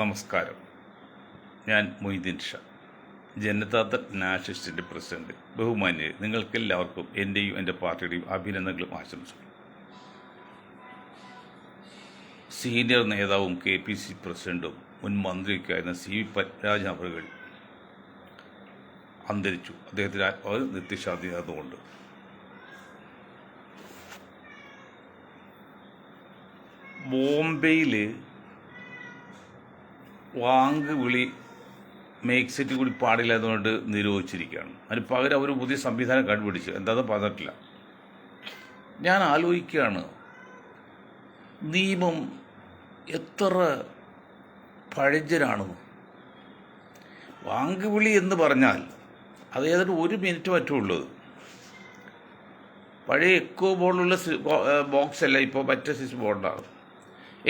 നമസ്കാരം. ഞാൻ മൊയ്തീൻ ഷാ, ജനതാദൾ നാഷണലിസ്റ്റിൻ്റെ പ്രസിഡന്റ്. ബഹുമാന്യരെ, നിങ്ങൾക്കെല്ലാവർക്കും എൻ്റെയും എൻ്റെ പാർട്ടിയുടെയും അഭിനന്ദനങ്ങളും ആശംസകളും. സീനിയർ നേതാവും KPC പ്രസിഡന്റും മുൻ മന്ത്രിയൊക്കെയായിരുന്ന CV പത്മരാജൻ അവറുകൾ അന്തരിച്ചു. അദ്ദേഹത്തിന് ആത്മാവ് നിത്യശാന്തി നേർന്നുകൊണ്ട് ബോംബെയിൽ വാങ്ക് വിളി മേക്ക് സെറ്റ് കൂടി പാടില്ല എന്നുകൊണ്ട് നിരോധിച്ചിരിക്കുകയാണ്. അതിന് പകരം അവർ പുതിയ സംവിധാനം കണ്ടുപിടിച്ചു. എന്താണെന്ന് പറഞ്ഞിട്ടില്ല. ഞാൻ ആലോചിക്കുകയാണ്, നിയമം എത്ര പഴഞ്ചനാണെന്ന്. വാങ്ക് വിളി എന്ന് പറഞ്ഞാൽ അത് ഏതാണ്ട് 1 മിനിറ്റ് മറ്റുള്ളത്. പഴയ എക്കോ ബോർഡുള്ള ബോക്സ് അല്ല ഇപ്പോൾ മറ്റേ സ്വിച്ച് ബോർഡാണ്.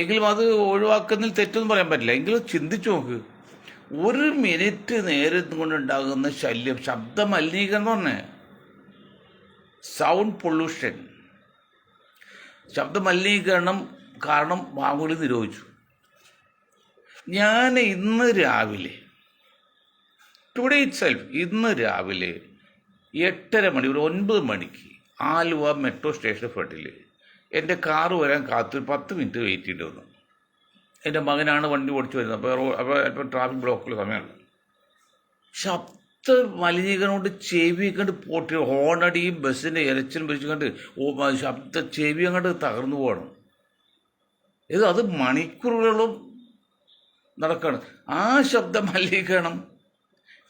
എങ്കിലും അത് ഒഴിവാക്കുന്നതിൽ തെറ്റൊന്നും പറയാൻ പറ്റില്ല. എങ്കിലും ചിന്തിച്ചു നോക്ക്, 1 മിനിറ്റ് നേരം കൊണ്ടുണ്ടാകുന്ന ശല്യം, ശബ്ദ മലിനീകരണം പറഞ്ഞേ, സൗണ്ട് പൊല്യൂഷൻ, ശബ്ദ മലിനീകരണം കാരണം വാങ്കുവിളി നിരോധിച്ചു. ഞാൻ ഇന്ന് രാവിലെ ടുഡേ ഇറ്റ്സെൽഫ് ഇന്ന് രാവിലെ 8:30 മണി, ഒരു 9 മണിക്ക് ആലുവ മെട്രോ സ്റ്റേഷൻ ഫ്രണ്ടിൽ എൻ്റെ കാറ് വരാൻ കാത്തൊരു 10 മിനിറ്റ് വെയിറ്റ് ചെയ്യേണ്ടി വന്നു. എൻ്റെ മകനാണ് വണ്ടി ഓടിച്ചു വരുന്നത്. അപ്പോൾ അല്പം ട്രാഫിക് ബ്ലോക്കുള്ള സമയമാണ്. ശബ്ദ മലിനീകരണം കൊണ്ട് ചെവി കണ്ട് പൊട്ടി, ഹോണടിയും ബസ്സിൻ്റെ ഇരച്ചിലും പിരിച്ചു കണ്ട് ശബ്ദ ചെവി അങ്ങോട്ട് തകർന്നു പോകണം. അത് മണിക്കൂറുകളും നടക്കുകയാണ്. ആ ശബ്ദ മലിനീകരണം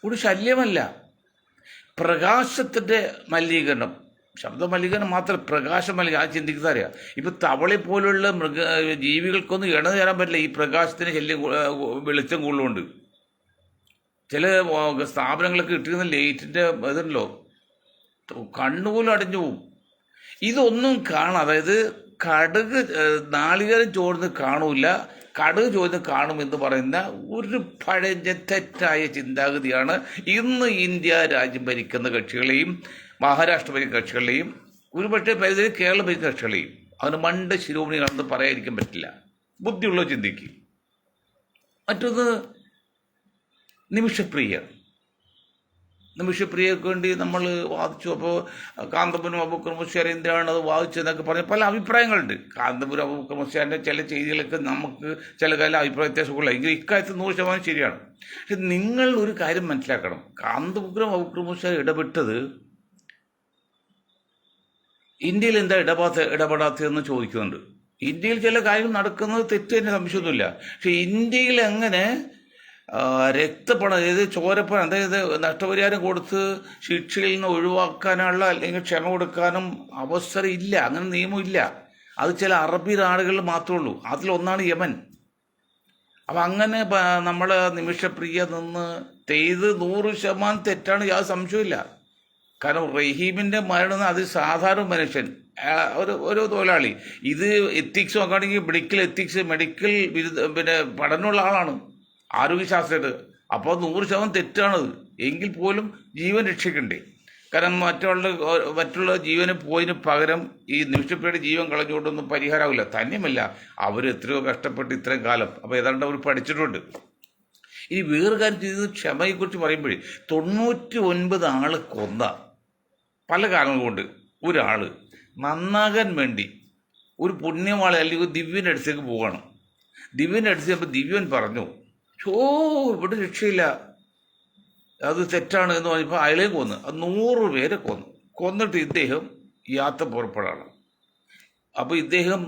ഒരു ശല്യമല്ല, പ്രകാശത്തിൻ്റെ മലിനീകരണം. ശബ്ദ മലിനീകരണം മാത്രം, പ്രകാശ മലിനീകരണം അത് ചിന്തിക്കുന്ന അറിയാം. ഇപ്പം തവളെ പോലുള്ള ജീവികൾക്കൊന്നും ഇട തരാൻ പറ്റില്ല ഈ പ്രകാശത്തിന് ശല്യം, വെളിച്ചം കൂടുതലുണ്ട്. ചില സ്ഥാപനങ്ങളൊക്കെ ഇട്ടിരുന്ന ലൈറ്റിൻ്റെ ഇതുണ്ടല്ലോ, കണ്ണുപോലും അടഞ്ഞു പോവും. ഇതൊന്നും കാണാം. അതായത് കടുക് നാളികേരം ചോർന്ന് കാണൂല, കടുക് ചോർന്ന് കാണുമെന്ന് പറയുന്ന ഒരു പഴഞ്ച തെറ്റായ ചിന്താഗതിയാണ് ഇന്ന് ഇന്ത്യ രാജ്യം ഭരിക്കുന്ന കക്ഷികളെയും മഹാരാഷ്ട്ര ഭരിക്കുന്ന കക്ഷികളെയും ഒരുപക്ഷെ പരിധി കേരളം ഭരിക്കുന്ന കക്ഷികളെയും. അതിന് മണ്ട് ശിരോമണികളെന്ന് പറയാതിരിക്കാൻ പറ്റില്ല. ബുദ്ധിയുള്ള ചിന്തിക്ക്. മറ്റൊന്ന് നിമിഷപ്രിയക്ക് വേണ്ടി നമ്മൾ വാദിച്ചു. അപ്പോൾ കാന്തപുരം അബൂബക്കർ മുസ്ലിയാർ എന്തിനാണ് അത് വാദിച്ചതെന്നൊക്കെ പറഞ്ഞ് പല അഭിപ്രായങ്ങളുണ്ട്. കാന്തപുരം അബൂബക്കർ മുസ്ലിയാറിൻ്റെ ചില ചെയ്തികളൊക്കെ നമുക്ക് ചില കാലം അഭിപ്രായ വ്യത്യാസമുള്ള, എങ്കിൽ ഇക്കാര്യത്തിൽ 100% ശരിയാണ്. പക്ഷെ നിങ്ങൾ ഒരു കാര്യം മനസ്സിലാക്കണം, കാന്തപുരം അബൂബക്കർ മുസ്ലിയാർ ഇടപെട്ടത് ഇന്ത്യയിൽ എന്താ ഇടപെടാത്തതെന്ന് ചോദിക്കുന്നുണ്ട്. ഇന്ത്യയിൽ ചില കാര്യങ്ങൾ നടക്കുന്നത് തെറ്റ് തന്നെ, സംശയമൊന്നുമില്ല. പക്ഷെ ഇന്ത്യയിൽ എങ്ങനെ രക്തപ്പണം, അതായത് ചോരപ്പണം, അതായത് നഷ്ടപരിഹാരം കൊടുത്ത് ശിക്ഷയിൽ നിന്ന് ഒഴിവാക്കാനുള്ള അല്ലെങ്കിൽ ക്ഷമ കൊടുക്കാനും അവസരം ഇല്ല, അങ്ങനെ നിയമമില്ല. അത് ചില അറബി നാടുകളിൽ മാത്രമേ ഉള്ളൂ. അതിലൊന്നാണ് യമൻ. അപ്പം അങ്ങനെ നമ്മൾ നിമിഷപ്രിയ നിന്ന് ചെയ്ത് 100% തെറ്റാണ്, യാതൊരു സംശയമില്ല. കാരണം റഹീമിൻ്റെ മരണം അത് സാധാരണ മനുഷ്യൻ, ഒരു തൊഴിലാളി. ഇത് എത്തിക്സ് നോക്കുകയാണെങ്കിൽ മെഡിക്കൽ പഠനമുള്ള ആളാണ്, ആരോഗ്യശാസ്ത്രജ്ഞർ. അപ്പോൾ 100% തെറ്റാണത്. എങ്കിൽ പോലും ജീവൻ രക്ഷിക്കണ്ടേ? കാരണം മറ്റുള്ള ജീവന് പോയതിന് പകരം ഈ നിമിഷപ്രിയയുടെ ജീവൻ കളഞ്ഞുകൊണ്ടൊന്നും പരിഹാരമാവില്ല. തന്നെയുമല്ല, അവർ എത്രയോ കഷ്ടപ്പെട്ട് ഇത്രയും കാലം, അപ്പോൾ ഏതാണ്ട് അവർ പഠിച്ചിട്ടുണ്ട്. ഇനി വേറെ കാര്യം ചെയ്തത്, ക്ഷമയെക്കുറിച്ച് പറയുമ്പോഴേ 99 ആൾ കൊന്ന പല കാരണങ്ങൾ കൊണ്ട് ഒരാൾ നന്നാകാൻ വേണ്ടി ഒരു പുണ്യവാളെ അല്ലെങ്കിൽ ഒരു ദിവ്യൻ്റെ അടുത്തേക്ക് പോവുകയാണ്. ദിവ്യൻ്റെ അടുത്ത് അപ്പോൾ ദിവ്യൻ പറഞ്ഞു, ഇവിടെ രക്ഷയില്ല, അത് തെറ്റാണ് എന്ന് പറഞ്ഞപ്പോൾ അയാളെ കൊന്നു. അത് 100 പേരെ കൊന്നിട്ട് ഇദ്ദേഹം യാത്ര പുറപ്പെടാണ്. അപ്പോൾ ഇദ്ദേഹം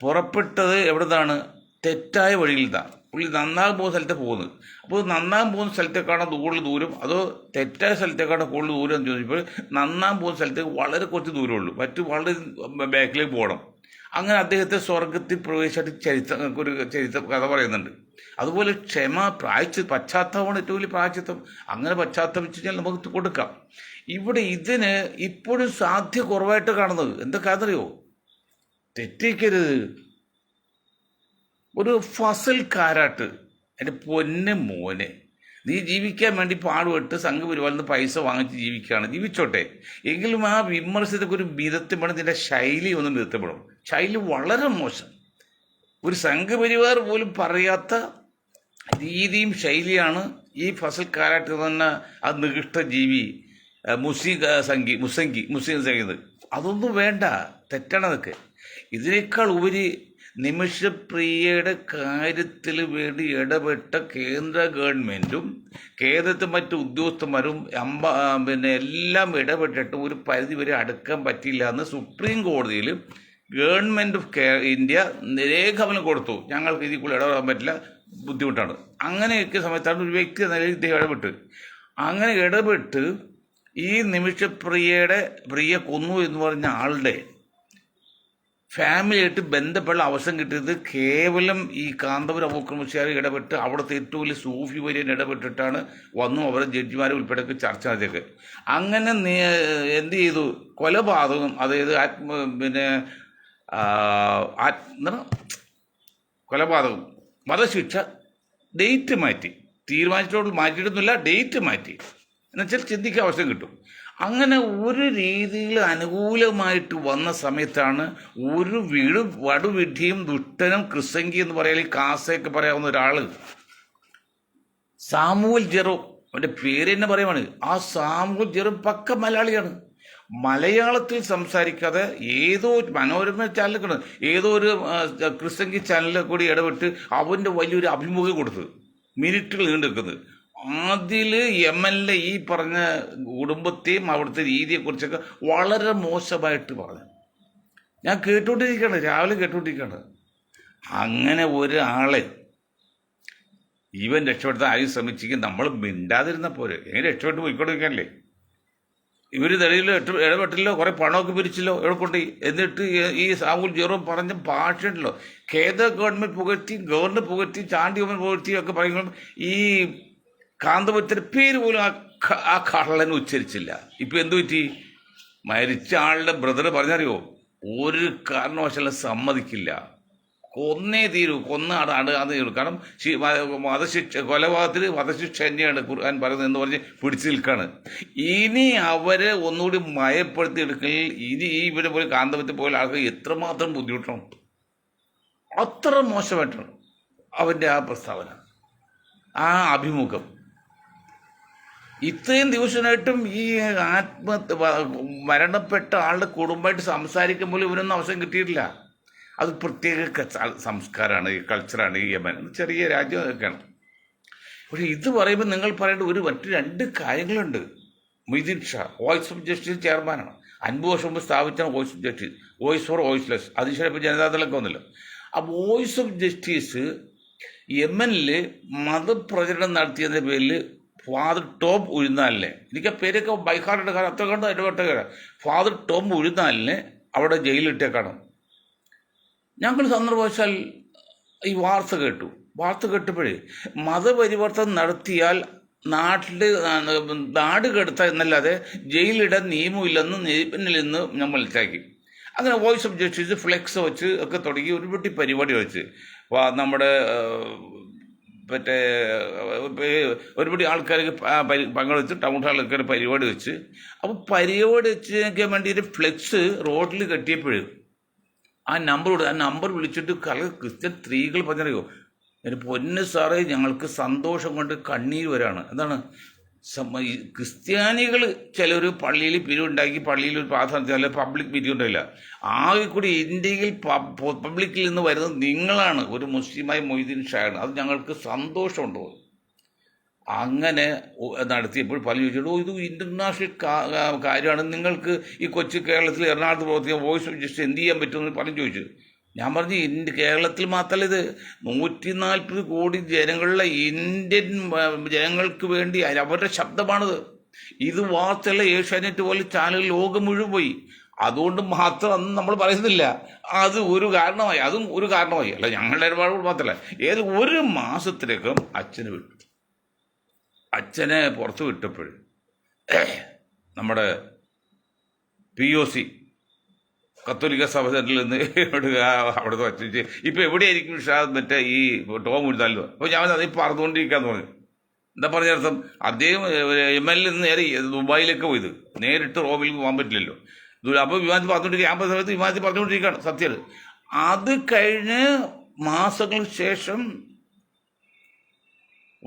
പുറപ്പെട്ടത് എവിടെ നിന്നാണ്? തെറ്റായ വഴിയിൽ നിന്നാണ്. പുള്ളി നന്നാകാൻ പോകുന്ന സ്ഥലത്ത് പോകുന്നത്. അപ്പോൾ നന്നാകാൻ പോകുന്ന സ്ഥലത്തേക്കാണ് കൂടുതൽ ദൂരം, അതോ തെറ്റായ സ്ഥലത്തേക്കാണ് കൂടുതൽ ദൂരം എന്ന് ചോദിച്ചപ്പോൾ നന്നാകാൻ പോകുന്ന സ്ഥലത്തേക്ക് വളരെ കുറച്ച് ദൂരമുള്ളൂ, വളരെ ബാക്കിലേക്ക് പോകണം. അങ്ങനെ അദ്ദേഹത്തെ സ്വർഗത്തിൽ പ്രവേശിച്ചിട്ട് ഒരു ചരിത്ര കഥ പറയുന്നുണ്ട്. അതുപോലെ ക്ഷമ, പശ്ചാത്താപമാണ് ഏറ്റവും വലിയ പ്രായശ്ചിത്തം. അങ്ങനെ പശ്ചാത്തപിച്ച് കഴിഞ്ഞാൽ നമുക്ക് കൊടുക്കാം. ഇവിടെ ഇതിന് ഇപ്പോഴും സാധ്യ കുറവായിട്ട് കാണുന്നത് എന്തൊക്കെ അറിയോ? തെറ്റിക്കരുത്. ഒരു ഫസൽ കാരാട്ട്, എൻ്റെ പൊന്നെ മോനെ, നീ ജീവിക്കാൻ വേണ്ടി പാടുപെട്ട് സംഘപരിവാറിൽ നിന്ന് പൈസ വാങ്ങിച്ച് ജീവിക്കുകയാണ്, ജീവിച്ചോട്ടെ. എങ്കിലും ആ വിമർശനത്തിനൊക്കെ ഒരു മിതത്വപ്പെടണം, നിന്റെ ശൈലി ഒന്ന് മിതത്വപ്പെടണം. ശൈലി വളരെ മോശം. ഒരു സംഘപരിവാർ പോലും പറയാത്ത രീതിയും ശൈലിയാണ് ഈ ഫസൽ കാരാട്ട് തന്നെ ആ നികൃഷ്ട ജീവി മുസ്ലിം സംഗീത്. അതൊന്നും വേണ്ട, തെറ്റാണ് അതൊക്കെ. ഇതിനേക്കാൾ ഉപരി നിമിഷപ്രിയയുടെ കാര്യത്തിൽ വേണ്ടി ഇടപെട്ട കേന്ദ്ര ഗവൺമെൻറ്റും കേന്ദ്രത്തിൽ മറ്റു ഉദ്യോഗസ്ഥന്മാരും പിന്നെ എല്ലാം ഇടപെട്ടിട്ട് ഒരു പരിധി വരെ അടുക്കാൻ പറ്റില്ല എന്ന് സുപ്രീം കോടതിയിൽ ഗവൺമെൻറ് ഓഫ് ഇന്ത്യ രേഖാമൂലം കൊടുത്തു. ഞങ്ങൾക്ക് ഇതിൽ കൂടെ ഇടപെടാൻ പറ്റില്ല, ബുദ്ധിമുട്ടാണ്. അങ്ങനെയൊക്കെ സമയത്താണ് ഒരു വ്യക്തി എന്ന നിലയിൽ ഇദ്ദേഹം ഇടപെട്ട്. അങ്ങനെ ഇടപെട്ട് ഈ പ്രിയ കൊന്നു എന്ന് പറഞ്ഞ ആളുടെ ഫാമിലിയായിട്ട് ബന്ധപ്പെട്ട അവസരം കിട്ടിയത് കേവലം ഈ കാന്തപുരം അബൂബക്കർ മുസ്ലിയാർ ഇടപെട്ട് അവിടുത്തെ ഏറ്റവും വലിയ സൂഫി വര്യൻ ഇടപെട്ടിട്ടാണ് വന്നു അവരെ ജഡ്ജിമാരെ ഉൾപ്പെടെ ചർച്ച നടത്തിയത്. അങ്ങനെ എന്ത് ചെയ്തു? കൊലപാതകം, അതായത് കൊലപാതകം, വധശിക്ഷ ഡേറ്റ് മാറ്റി, തീരുമാനിച്ചോട് മാറ്റിയിട്ടൊന്നുമില്ല, ഡേറ്റ് മാറ്റി. എന്നുവെച്ചാൽ ചിന്തിക്കാൻ അവസരം കിട്ടും. അങ്ങനെ ഒരു രീതിയിൽ അനുകൂലമായിട്ട് വന്ന സമയത്താണ് ഒരു വടുവിഡ്ഢിയും ദുഷ്ടനും ക്രിസംഗി എന്ന് പറയാൻ കാസയൊക്കെ പറയാവുന്ന ഒരാൾ സാമുവൽ ജെറോ, അവൻ്റെ പേര് തന്നെ പറയുവാണ്. ആ സാമുവൽ ജെറോ പക്ക മലയാളിയാണ്. മലയാളത്തിൽ സംസാരിക്കാതെ ഏതോ മനോരമ ചാനലിൽ ഏതോ ഒരു ക്രിസംഗി ചാനലിൽ കൂടി ഇടപെട്ട് അവൻ്റെ വലിയൊരു അഭിമുഖം കൊടുത്തത്, മിനിറ്റുകൾ നീണ്ടു നിൽക്കുന്നത്. അതിൽ MLA ഈ പറഞ്ഞ കുടുംബത്തെയും അവിടുത്തെ രീതിയെക്കുറിച്ചൊക്കെ വളരെ മോശമായിട്ട് പറഞ്ഞു. ഞാൻ കേട്ടുകൊണ്ടിരിക്കുകയാണ്, രാവിലെ കേട്ടുകൊണ്ടിരിക്കുകയാണ്. അങ്ങനെ ഒരാളെ ഇവൻ രക്ഷപ്പെടുത്താൻ ആരും ശ്രമിച്ചെങ്കിൽ നമ്മൾ മിണ്ടാതിരുന്ന പോരെ, എങ്ങനെ രക്ഷപ്പെട്ട് പോയിക്കൊണ്ടിരിക്കാനല്ലേ? ഇവർ തെളിയിൽ ഇടപെട്ടില്ലോ, കുറേ പണമൊക്കെ പിരിച്ചല്ലോ, എവിടെ. എന്നിട്ട് ഈ സാമുൽ ജെറോ പറഞ്ഞ ഭാഷയുണ്ടല്ലോ, കേന്ദ്ര ഗവൺമെൻറ് പുകഴ്ത്തി, ഗവർണർ പുകഴ്ത്തി, ചാണ്ടി ഗവൺമെൻറ് പുകഴ്ത്തി ഒക്കെ പറയുമ്പോൾ ഈ കാന്തപുരത്തിൻ്റെ പേര് പോലും ആ കള്ളൻ ഉച്ചരിച്ചില്ല. ഇപ്പം എന്തു പറ്റി? മരിച്ച ആളുടെ ബ്രദർ പറഞ്ഞറിയോ, ഒരു കാരണവശാലും സമ്മതിക്കില്ല, കൊന്നേ തീരൂ, അത് തീരൂ. കാരണം കൊലപാതകത്തിൽ വധശിക്ഷ തന്നെയാണ് ഖുർആൻ പറയുന്നത് എന്ന് പറഞ്ഞ് പിടിച്ചു നിൽക്കുകയാണ്. ഇനി അവരെ ഒന്നുകൂടി മയപ്പെടുത്തി എടുക്കൽ ഇനി ഇവരെ പോലെ കാന്തപുരത്തെ പോലെ ആൾക്ക് എത്രമാത്രം ബുദ്ധിമുട്ടണം. അത്ര മോശമായിട്ടാണ് അവൻ്റെ ആ പ്രസ്താവന, ആ അഭിമുഖം. ഇത്രയും ദിവസമായിട്ടും ഈ മരണപ്പെട്ട ആളുടെ കുടുംബമായിട്ട് സംസാരിക്കുമ്പോൾ ഇവരൊന്നും അവസരം കിട്ടിയിട്ടില്ല. അത് പ്രത്യേക സംസ്കാരമാണ്, ഈ കൾച്ചറാണ്. ഈ യമൻ ചെറിയ രാജ്യം അതൊക്കെയാണ്. പക്ഷെ ഇത് പറയുമ്പോൾ നിങ്ങൾ പറയേണ്ട മറ്റു 2 കാര്യങ്ങളുണ്ട്. Moideen Shah voice of justice ചെയർമാനാണ്. 50 വർഷം മുമ്പ് സ്ഥാപിച്ചാണ് voice of justice, voice for voiceless. അതിനുശേഷം ഇപ്പോൾ ജനതാദളൊക്കെ വന്നല്ലോ. ആ വോയിസ് ഓഫ് ജസ്റ്റിസ് യമനിൽ മതപ്രചരണം നടത്തിയതിൻ്റെ പേരിൽ ഫാദർ ടോം ഉഴുന്നാലിനെ, എനിക്ക് ആ പേരൊക്കെ ബൈഹാർട്ട് കാരണം അത്ര കണ്ട് ഇടപെട്ട ഫാദർ ടോം ഉഴുന്നാലിനെ അവിടെ ജയിലിട്ടേക്കാണ്. ഞങ്ങൾ സന്ദർഭവശാൽ ഈ വാർത്ത കേട്ടപ്പോഴേ മതപരിവർത്തനം നടത്തിയാൽ നാട് കെടുത്ത എന്നല്ലാതെ ജയിലിടാൻ നിയമമില്ലെന്ന് നിയമത്തിൽ നിന്ന് ഞാൻ മനസ്സിലാക്കി. അങ്ങനെ വോയിസ് ഓഫ് ജസ്റ്റിസ് ഫ്ലെക്സ് വെച്ച് ഒക്കെ തുടങ്ങി ഒരുപടി പരിപാടി വെച്ച് നമ്മുടെ മറ്റേ ഒരുപടി ആൾക്കാർക്ക് പങ്കെടുത്ത് ടൗൺ ഹാളിലൊക്കെ ഒരു പരിപാടി വെച്ച്, അപ്പോൾ പരിപാടി വെക്കാൻ വേണ്ടി ഒരു ഫ്ലെക്സ് റോഡിൽ കെട്ടിയപ്പോഴും ആ നമ്പർ വിളിച്ചിട്ട് ക്രിസ്ത്യൻ സ്ത്രീകൾ പറഞ്ഞറിയോ, എൻ്റെ പൊന്ന് സാറേ ഞങ്ങൾക്ക് സന്തോഷം കൊണ്ട് കണ്ണീർ വരാണ്. എന്താണ്? ക്രിസ്ത്യാനികൾ ചിലർ പള്ളിയിൽ പിരിവുണ്ടാക്കി പള്ളിയിൽ ഒരു പ്രാർത്ഥന ചില പബ്ലിക് പിരിവുണ്ടായില്ല. ആകെ കൂടി ഇന്ത്യയിൽ പബ്ലിക്കിൽ നിന്ന് വരുന്നത് നിങ്ങളാണ്, ഒരു മുസ്ലിമായി മൊയ്തീൻ ഷായാണ്. അത് ഞങ്ങൾക്ക് സന്തോഷമുണ്ടോ? അങ്ങനെ നടത്തിയപ്പോൾ പല ചോദിച്ചോ, ഇത് ഇൻ്റർനാഷണൽ കാര്യമാണ്, നിങ്ങൾക്ക് ഈ കൊച്ചു കേരളത്തിൽ എറണാകുളത്ത് പ്രവർത്തിക്കാൻ വോയിസ് ഓഫ് ജസ്റ്റിസ് എന്ത് ചെയ്യാൻ പറ്റുമെന്ന് പറഞ്ഞു ചോദിച്ചു. ഞാൻ പറഞ്ഞു, കേരളത്തിൽ മാത്രമല്ല, ഇത് 140 കോടി ജനങ്ങളുടെ ഇന്ത്യൻ ജനങ്ങൾക്ക് വേണ്ടി അവരുടെ ശബ്ദമാണിത്. ഇത് വാർത്തയുള്ള ഏഷ്യാനെറ്റ് പോലെ ചാനൽ ലോകം മുഴുവൻ പോയി. അതുകൊണ്ട് മാത്രം അന്ന് നമ്മൾ പറയുന്നില്ല, അതും ഒരു കാരണമായി. അല്ല ഞങ്ങളുടെ ഇടപാട് മാത്രമല്ല, ഒരു മാസത്തിലേക്കും അച്ഛനെ പുറത്ത് വിട്ടപ്പോൾ നമ്മുടെ POC കത്തോലിക്ക സഭ സെന്ററിൽ നിന്ന് അവിടുത്തെ വച്ചിട്ട് ഇപ്പം എവിടെയായിരിക്കും മറ്റേ ഈ ടോം ഉഴുതാലോ? അപ്പോൾ ഞാൻ അതേ പറഞ്ഞുകൊണ്ടിരിക്കാന്ന് പറഞ്ഞു. എന്താ പറഞ്ഞർത്ഥം? അദ്ദേഹം MLA നിന്ന് നേരെ ദുബായിലേക്ക് പോയത്, നേരിട്ട് റോമിലേക്ക് പോകാൻ പറ്റില്ലല്ലോ. അപ്പോൾ വിമാനത്തിൽ പറഞ്ഞുകൊണ്ടിരിക്കുക, ഞാൻ സമയത്ത് വിമാനത്തിൽ പറഞ്ഞുകൊണ്ടിരിക്കുകയാണ് സത്യം. അത് കഴിഞ്ഞ് മാസങ്ങൾക്ക് ശേഷം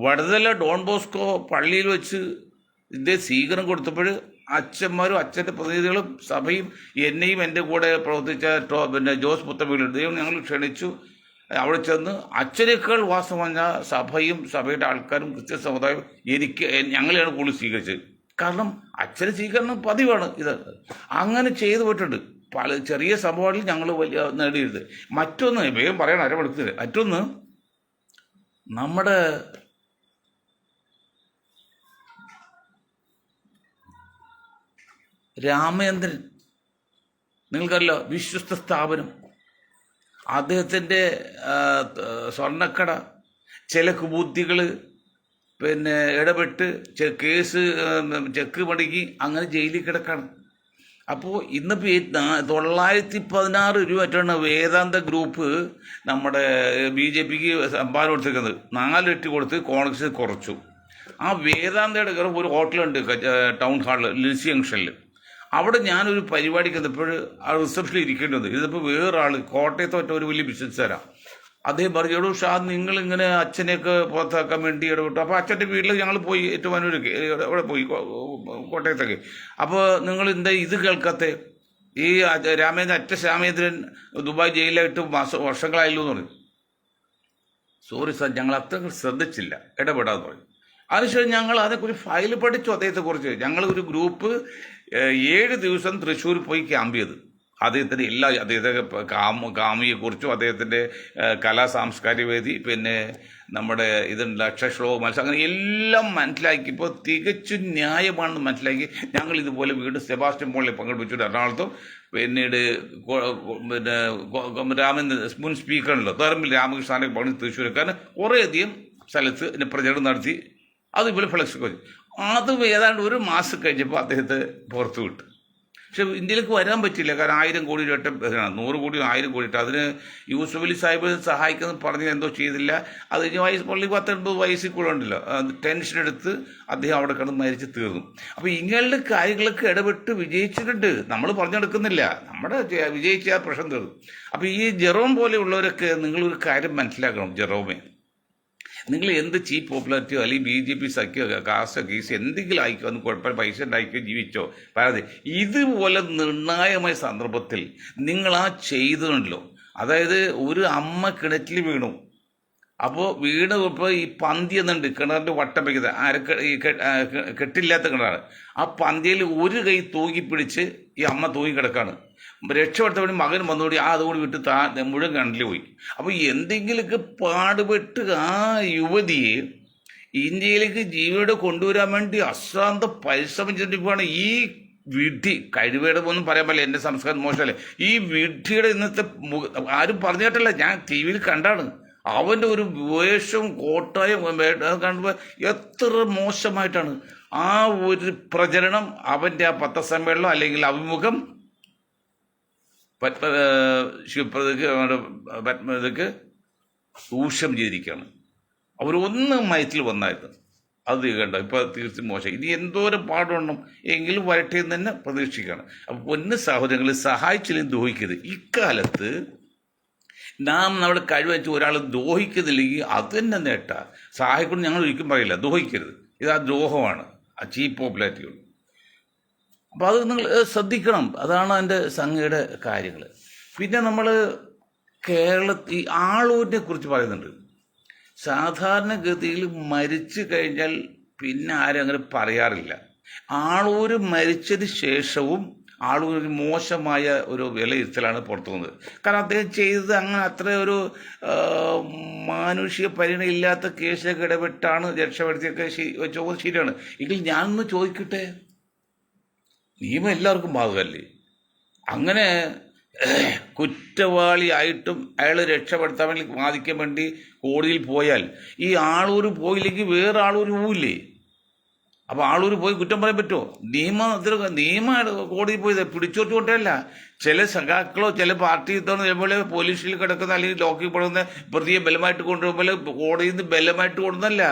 വടുതല ഡോൺ ബോസ്കോ പള്ളിയിൽ വെച്ച് ഇദ്ദേഹം സ്വീകരണം കൊടുത്തപ്പോൾ അച്ഛന്മാരും അച്ഛൻ്റെ പ്രതിനിധികളും സഭയും എന്നെയും എൻ്റെ കൂടെ പ്രവർത്തിച്ച പിന്നെ ജോസ് പുത്തമ്പള്ളിയും ദൈവം ഞങ്ങൾ ക്ഷണിച്ചു. അവിടെ ചെന്ന് അച്ഛനേക്കാൾ വാസം പറഞ്ഞ സഭയും സഭയുടെ ആൾക്കാരും ക്രിസ്ത്യൻ സമുദായം ഞങ്ങളെയാണ് കൂടുതൽ സ്വീകരിച്ചത്. കാരണം അച്ഛന് സ്വീകരണം പതിവാണ് ഇത്. അങ്ങനെ ചെയ്തു പോയിട്ടുണ്ട്. പല ചെറിയ സംഭവങ്ങളിൽ ഞങ്ങൾ വലിയ നേടിയത്. മറ്റൊന്ന് വേഗം പറയണം, അരമണിക്കൂർ. മറ്റൊന്ന്, നമ്മുടെ രാമേന്ദ്രൻ, നിങ്ങൾക്കറിയാലോ, വിശ്വസ്ത സ്ഥാപനം, അദ്ദേഹത്തിൻ്റെ സ്വർണ്ണക്കട, ചില കുബുദ്ധികൾ പിന്നെ ഇടപെട്ട് കേസ് ചെക്ക് മടക്കി അങ്ങനെ ജയിലിൽ കിടക്കാണ്. അപ്പോൾ ഇന്നിപ്പോൾ 916 രൂപ മറ്റാണ് വേദാന്ത ഗ്രൂപ്പ് നമ്മുടെ BJPക്ക് സംഭാവന കൊടുത്തിരിക്കുന്നത്. 4 ഇരട്ടി കൊടുത്ത് കോൺഗ്രസ് കുറച്ചു. ആ വേദാന്തയുടെ ഒരു ഹോട്ടലുണ്ട് ടൗൺ ഹാളിൽ, ലിസി ജംഗ്ഷനിൽ. അവിടെ ഞാനൊരു പരിപാടിക്ക് വന്നപ്പോൾ ആ റിസപ്ഷനിൽ ഇരിക്കേണ്ടി വന്നു. ഇതിപ്പോൾ വേറൊരാൾ കോട്ടയത്ത് മറ്റേ ഒരു വലിയ ബിസിനസ്സുകാരാണ്. അദ്ദേഹം പറഞ്ഞു, എടോ ഷാ, നിങ്ങളിങ്ങനെ അച്ഛനെയൊക്കെ പുറത്താക്കാൻ വേണ്ടി ഇടപെട്ടു. അപ്പോൾ അച്ഛൻ്റെ വീട്ടിൽ ഞങ്ങൾ പോയി, ഏറ്റുമാനൂരൊക്കെ അവിടെ പോയി, കോട്ടയത്തൊക്കെ. അപ്പോൾ നിങ്ങൾ എന്താ ഇത് കേൾക്കാത്ത? ഈ രാമേന്ദ്രൻ ദുബായ് ജയിലായിട്ട് വർഷങ്ങളായല്ലോ എന്ന് പറഞ്ഞു. സോറി സാർ, ഞങ്ങൾ അത്ര ശ്രദ്ധിച്ചില്ല, ഇടപെടാന്ന് പറഞ്ഞു. അതിനുശേഷം ഞങ്ങൾ അതേക്കുറിച്ച് ഫയൽ പഠിച്ചു. അദ്ദേഹത്തെക്കുറിച്ച് ഞങ്ങൾ ഒരു ഗ്രൂപ്പ് 7 ദിവസം തൃശ്ശൂർ പോയി ക്യാമ്പ് ചെയ്ത് അദ്ദേഹത്തിൻ്റെ അദ്ദേഹത്തെ കാമിയെക്കുറിച്ചും അദ്ദേഹത്തിൻ്റെ കലാ സാംസ്കാരിക വേദി, പിന്നെ നമ്മുടെ ഇതുണ്ട് അക്ഷരശ്ലോക മത്സരം, അങ്ങനെ എല്ലാം മനസ്സിലാക്കിയപ്പോൾ തികച്ചും ന്യായമാണെന്ന് മനസ്സിലാക്കി ഞങ്ങൾ ഇതുപോലെ വീണ്ടും സെബാസ്റ്റ്യൻ പോളിൽ പങ്കെടുപ്പിച്ചു എറണാകുളത്തും. പിന്നീട് പിന്നെ രാമേന്ദ്രൻ മുൻ സ്പീക്കറുണ്ടല്ലോ തറമ്പിൽ രാമകൃഷ്ണനെ പണി തൃശ്ശൂർക്കാരൻ കുറേയധികം സ്ഥലത്ത് പ്രചരണം നടത്തി. അതുപോലെ ഫ്ലക്സ് വെച്ചു. അത് ഏതാണ്ട് 1 മാസം കഴിഞ്ഞപ്പോൾ അദ്ദേഹത്തെ പുറത്തു വിട്ടു. പക്ഷെ ഇന്ത്യയിലേക്ക് വരാൻ പറ്റില്ല. കാരണം 1000 കോടി രൂപ 100 കോടി 1000 കോടി ഇട്ട് അതിന് യൂസഫ് അലി സാഹിബ് സഹായിക്കുന്ന പറഞ്ഞ് എന്തോ ചെയ്തില്ല. അത് പള്ളി 10-80 വയസ്സിൽ കൂടെ ഉണ്ടല്ലോ, ടെൻഷൻ എടുത്ത് അദ്ദേഹം അവിടെ കിടന്ന് മരിച്ച് തീർന്നു. അപ്പോൾ ഇങ്ങനെയുള്ള കാര്യങ്ങളൊക്കെ ഇടപെട്ട് വിജയിച്ചിട്ടുണ്ട്. നമ്മൾ പറഞ്ഞെടുക്കുന്നില്ല, നമ്മുടെ വിജയിച്ച ആ പ്രശ്നം തീർന്നു. അപ്പോൾ ഈ ജെറോം പോലെയുള്ളവരൊക്കെ നിങ്ങളൊരു കാര്യം മനസ്സിലാക്കണം. ജെറോമേ, നിങ്ങൾ എന്ത് ചീപ്പ് പോപ്പുലാരിറ്റിയോ അല്ലെങ്കിൽ BJP സഖ്യോ കാസ്റ്റോ കേസ് എന്തെങ്കിലും ആയിക്കോ, ഒന്ന് കുഴപ്പമില്ല, പൈസ ഉണ്ടായിക്കോ, ജീവിച്ചോ, പറയാതെ ഇതുപോലെ നിർണായകമായ സന്ദർഭത്തിൽ നിങ്ങൾ ആ ചെയ്തുണ്ടല്ലോ. അതായത് ഒരു അമ്മ കിണറ്റിൽ വീണു. അപ്പോൾ ഇപ്പോൾ ഈ പന്തി എന്നുണ്ട് കിണറിൻ്റെ വട്ടം വയ്ക്കുന്നത്, ഈ കെട്ടില്ലാത്ത കിണറാണ്. ആ പന്തിയിൽ ഒരു കൈ തൂക്കി പിടിച്ച് ഈ അമ്മ തൂങ്ങി കിടക്കാണ്. രക്ഷപ്പെടുത്ത വേണ്ടി മകൻ വന്നുകൂടി അതുകൂടി വിട്ട് മുഴുവൻ കിണറ്റിൽ പോയി. അപ്പോൾ എന്തെങ്കിലുമൊക്കെ പാടുപെട്ട് ആ യുവതിയെ ഇന്ത്യയിലേക്ക് ജീവനോടെ കൊണ്ടുവരാൻ വേണ്ടി അശ്രാന്ത പരിശ്രമിച്ചിട്ടിരിക്കുകയാണ് ഈ വിഡ്ഢി. കഴിവേടെ ഒന്നും പറയാൻ പറ്റില്ല, എൻ്റെ സംസ്കാരം മോശമല്ലേ. ഈ വിഡ്ഢിയുടെ ഇന്നത്തെ ആരും പറഞ്ഞു കേട്ടല്ല, ഞാൻ TV കണ്ടാണ്. അവൻ്റെ ഒരു വേഷവും കോട്ടായും കാണുമ്പോൾ എത്ര മോശമായിട്ടാണ് ആ ഒരു പ്രചരണം. അവൻ്റെ ആ പത്രസമ്മേളനം അല്ലെങ്കിൽ അഭിമുഖം പത്മജയ്ക്ക് ദൂഷ്യം ചെയ്തിരിക്കുകയാണ്. അവരൊന്ന് മയത്തിൽ വന്നായിരുന്നു, അത് കണ്ടോ ഇപ്പോൾ തീർച്ചയായും മോശം. ഇനി എന്തോരം പാടുണ്ടോ എങ്കിലും വരട്ടെ എന്ന് തന്നെ പ്രതീക്ഷിക്കുകയാണ്. അപ്പോൾ പൊന്ന് സഹോദരങ്ങളെ, സഹായിച്ചില്ലെങ്കിൽ ദ്രോഹിക്കരുത്. ഇക്കാലത്ത് നാം നമ്മുടെ കഴിവെച്ച് ഒരാൾ ദ്രോഹിക്കുന്നില്ലെങ്കിൽ അത് തന്നെ നേട്ട. സഹായിക്കൊണ്ട് ഞങ്ങൾ ഒരിക്കലും പറയില്ല, ദ്രോഹിക്കരുത്. ഇത് ആ ദ്രോഹമാണ്, ആ ചീപ്പ് പോപ്പുലാരിറ്റികൾ. അപ്പോൾ അത് നിങ്ങൾ ശ്രദ്ധിക്കണം. അതാണ് അതിൻ്റെ സംഘയുടെ കാര്യങ്ങൾ. പിന്നെ നമ്മൾ കേരളത്തിൽ ഈ ആളൂരിനെ കുറിച്ച് പറയുന്നുണ്ട്. സാധാരണഗതിയിൽ മരിച്ചു കഴിഞ്ഞാൽ പിന്നെ ആരും അങ്ങനെ പറയാറില്ല. ആളൂർ മരിച്ചതിന് ശേഷവും ആളൂരിന് മോശമായ ഒരു വിലയിരുത്തലാണ് പുറത്തു വന്നത്. കാരണം അദ്ദേഹം ചെയ്തത് അങ്ങനെ അത്ര ഒരു മാനുഷിക പരിഗണന ഇല്ലാത്ത കേസിലൊക്കെ ഇടപെട്ടാണ് രക്ഷപ്പെടുത്തിയൊക്കെ ചോദ്യം ശരിയാണ്. എങ്കിൽ ഞാനൊന്ന് ചോദിക്കട്ടെ, നിയമം എല്ലാവർക്കും ബാധകമല്ലേ? അങ്ങനെ കുറ്റവാളിയായിട്ടും അയാൾ രക്ഷപ്പെടുത്താൻ വേണ്ടി വാദിക്കാൻ വേണ്ടി കോടതിയിൽ പോയാൽ ഈ ആളൂർ പോയില്ലെങ്കിൽ വേറെ ആളൂർ പോവില്ലേ? അപ്പോൾ ആളൂർ പോയി കുറ്റം പറയാൻ പറ്റുമോ? നിയമ കോടതിയിൽ പോയത് പിടിച്ചോട്ട് കൊണ്ടല്ല. ചില സഖാക്കളോ ചില പാർട്ടി ഇതുപോലെ പോലീസിൽ കിടക്കുന്ന അല്ലെങ്കിൽ ലോക്കിൽ പെടുന്ന പ്രതിയെ ബലമായിട്ട് കൊണ്ടുപോകുമ്പോൾ കോടതിയിൽ നിന്ന് ബലമായിട്ട് കൊണ്ടുവന്നല്ല.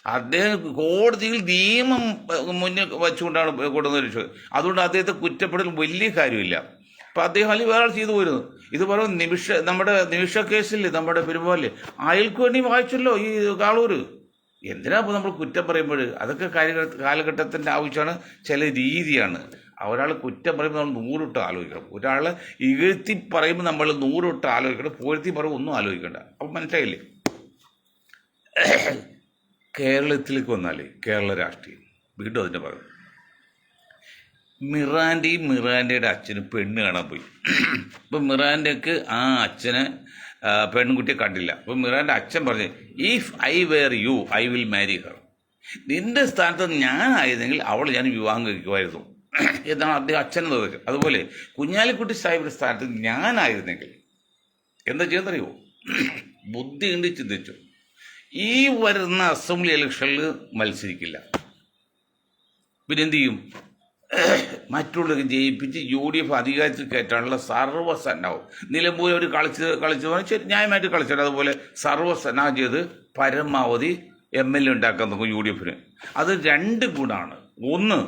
അദ്ദേഹം കോടതിയിൽ നിയമം മുന്നിൽ വെച്ചുകൊണ്ടാണ് കൊണ്ടുവന്നത്. അതുകൊണ്ട് അദ്ദേഹത്തെ കുറ്റപ്പെടൽ വലിയ കാര്യമില്ല. അപ്പം അദ്ദേഹം അല്ലെങ്കിൽ വേറെ ചെയ്തു പോയിരുന്നു. ഇതുപോലെ നമ്മുടെ നിമിഷ കേസിൽ നമ്മുടെ പെരുമ്പാലേ അയാൾക്ക് വേണ്ടി വായിച്ചല്ലോ ഈ കാളൂർ. എന്തിനാ ഇപ്പോൾ നമ്മൾ കുറ്റം പറയുമ്പോൾ? അതൊക്കെ കാലഘട്ടത്തിൻ്റെ ആവശ്യമാണ്, ചില രീതിയാണ്. ഒരാൾ കുറ്റം പറയുമ്പോൾ നമ്മൾ നൂറിട്ട് ആലോചിക്കണം. ഒരാൾ ഇകഴ്ത്തി പറയുമ്പോൾ നമ്മൾ നൂറിട്ട് ആലോചിക്കണം, പുകഴ്ത്തി പറയുമ്പോൾ ഒന്നും ആലോചിക്കണ്ട. അപ്പം മനസ്സിലായില്ലേ? കേരളത്തിലേക്ക് വന്നാൽ കേരള രാഷ്ട്രീയം വീണ്ടും അതിൻ്റെ പറയും. മിറാൻ്റെയുടെ അച്ഛനും പെണ്ണ് കാണാൻ പോയി. അപ്പം മിറാൻ്റെക്ക് ആ അച്ഛനെ പെൺകുട്ടിയെ കണ്ടില്ല. അപ്പം മിറാൻ്റെ അച്ഛൻ പറഞ്ഞു, if I were you I will marry her. നിന്റെ സ്ഥാനത്ത് ഞാനായിരുന്നെങ്കിൽ അവൾ ഞാൻ വിവാഹം കഴിക്കുമായിരുന്നു എന്നാണ് അദ്ദേഹം അച്ഛനെ നിർദ്ദേശം. അതുപോലെ കുഞ്ഞാലിക്കുട്ടി സാഹിബിൻ്റെ സ്ഥാനത്ത് ഞാനായിരുന്നെങ്കിൽ എന്താ ചെയ്യുന്നറിയോ? ബുദ്ധി ഉണ്ട്, ചിന്തിച്ചു. ഈ വരുന്ന അസംബ്ലി ഇലക്ഷനിൽ മത്സരിക്കില്ല. പിന്നെന്ത് ചെയ്യും? മറ്റുള്ളവർ ജയിപ്പിച്ച് UDF അധികാരത്തിൽ കയറ്റാനുള്ള സർവ്വസന്നാവും. നിലമ്പൂർ അവർ കളിച്ചു ശരി, ന്യായമായിട്ട് കളിച്ചിട്ട് അതുപോലെ സർവ്വസന്നാഹം ചെയ്ത് പരമാവധി MLA ഉണ്ടാക്കാൻ നോക്കും UDFന്. അത് രണ്ട് ഗുണമാണ്. ഒന്ന്,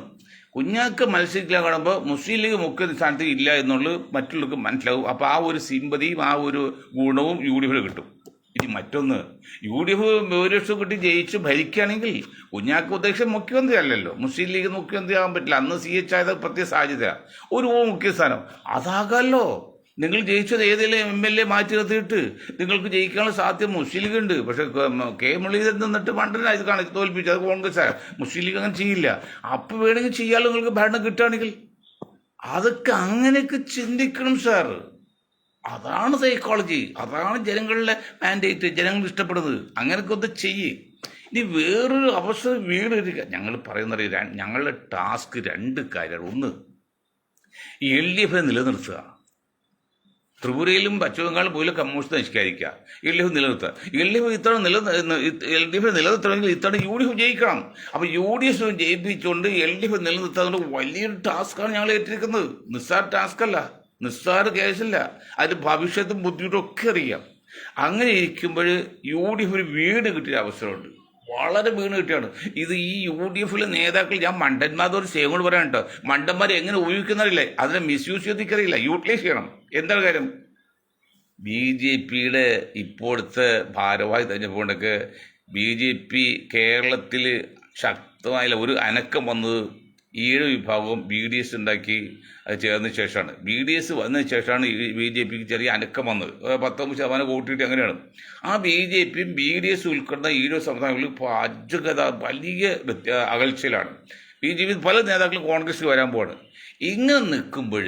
കുഞ്ഞാക്ക് മത്സരിക്കാൻ കാണുമ്പോൾ മുസ്ലിം ലീഗ് മുഖ്യ സ്ഥാനത്ത് ഇല്ല എന്നുള്ളത് മറ്റുള്ളവർക്ക് മനസ്സിലാവും. അപ്പോൾ ആ ഒരു സിമ്പതിയും ആ ഒരു ഗുണവും UDFന് കിട്ടും. ഇനി മറ്റൊന്ന്, UDF ഭൂരിപക്ഷം കിട്ടി ജയിച്ച് ഭരിക്കുകയാണെങ്കിൽ കുഞ്ഞാക്ക് ഉദ്ദേശം മുഖ്യമന്ത്രി അല്ലല്ലോ, മുസ്ലിം ലീഗ് മുഖ്യമന്ത്രി ആകാൻ പറ്റില്ല. അന്ന് CH ആയത് പ്രത്യേക സാഹചര്യമാണ്. ഒരു മുഖ്യ സ്ഥാനം അതാകാമല്ലോ. നിങ്ങൾ ജയിച്ചത് ഏതെങ്കിലും MLA മാറ്റി നിർത്തിയിട്ട് നിങ്ങൾക്ക് ജയിക്കാനുള്ള സാധ്യത മുസ്ലിം ലീഗ് ഉണ്ട്. പക്ഷേ K മുരളീധരൻ നിന്നിട്ട് മണ്ഡലം ഇത് കാണിച്ച് തോൽപ്പിച്ചു, അത് കോൺഗ്രസ്. മുസ്ലിം ലീഗ് അങ്ങനെ ചെയ്യില്ല. അപ്പോൾ വേണമെങ്കിൽ ചെയ്യാമല്ലോ നിങ്ങൾക്ക് ഭരണം കിട്ടുകയാണെങ്കിൽ. അതൊക്കെ അങ്ങനെയൊക്കെ ചിന്തിക്കണം സാർ. അതാണ് സൈക്കോളജി, അതാണ് ജനങ്ങളുടെ മാൻഡേറ്റ്, ജനങ്ങൾ ഇഷ്ടപ്പെടുന്നത്. അങ്ങനെയൊക്കെ ഒന്ന് ചെയ്യ്. ഇനി വേറൊരു അവസരം വീണിരിക്കുക. ഞങ്ങൾ പറയുന്നത് ഞങ്ങളുടെ ടാസ്ക് രണ്ട് കാര്യമാണ്. ഒന്ന്, LDF നിലനിർത്തുക. ത്രിപുരയിലും പശ്ചിമ ബംഗാളിലും പോലും കമ്മ്യൂണിസ്റ്റ് നശിക്കാതിരിക്കുക. LDF നിലനിർത്തുക. LDF നിലനിർത്തണമെങ്കിൽ ഇത്തവണ UDF ജയിക്കണം. അപ്പോൾ UDF ജയിപ്പിച്ചുകൊണ്ട് LDF നിലനിർത്താൻ വലിയൊരു ടാസ്ക്കാണ് ഞങ്ങൾ ഏറ്റിരിക്കുന്നത്. നിസ്സാര ടാസ്കല്ല, നിസ്സാര കേസില്ല. അതിന് ഭവിഷ്യത്തും ബുദ്ധിമുട്ടും ഒക്കെ അറിയാം. അങ്ങനെ ഇരിക്കുമ്പോൾ UDF ഒരു വീട് കിട്ടിയ അവസരമുണ്ട്, വളരെ വീണ് കിട്ടിയാണ്. ഇത് ഈ UDFിലെ നേതാക്കൾ, ഞാൻ മണ്ടന്മാരോട് സേവനോട് പറയാൻ കേട്ടോ, മണ്ടന്മാരെ എങ്ങനെ ഉപയോഗിക്കുന്നറിയില്ല, അതിനെ മിസ്യൂസ് ചെയ്തിരിക്കറിയില്ല, യൂട്ടിലൈസ് ചെയ്യണം. എന്താണ് കാര്യം? BJPയുടെ ഇപ്പോഴത്തെ ഭാരവാഹി തെരഞ്ഞെടുപ്പുകൊണ്ടൊക്കെ BJP കേരളത്തിൽ ശക്തമായ ഒരു അനക്കം വന്നത് ഈഴ വിഭാഗവും BDS ഉണ്ടാക്കി അത് ചേർന്ന ശേഷമാണ്. BDS വന്നതിന് ശേഷമാണ് BJPക്ക് ചെറിയ അനക്കം വന്നത്. 19% വോട്ടിട്ട് അങ്ങനെയാണ്. ആ BJPയും BDS ഉൾപ്പെടുന്ന ഈഴ സംസ്ഥാനങ്ങളിൽ ഇപ്പോൾ വലിയ അകൽച്ചയിലാണ്. BJP പല നേതാക്കളും കോൺഗ്രസ്സിൽ വരാൻ പോവാണ്. ഇങ്ങനെ നിൽക്കുമ്പോൾ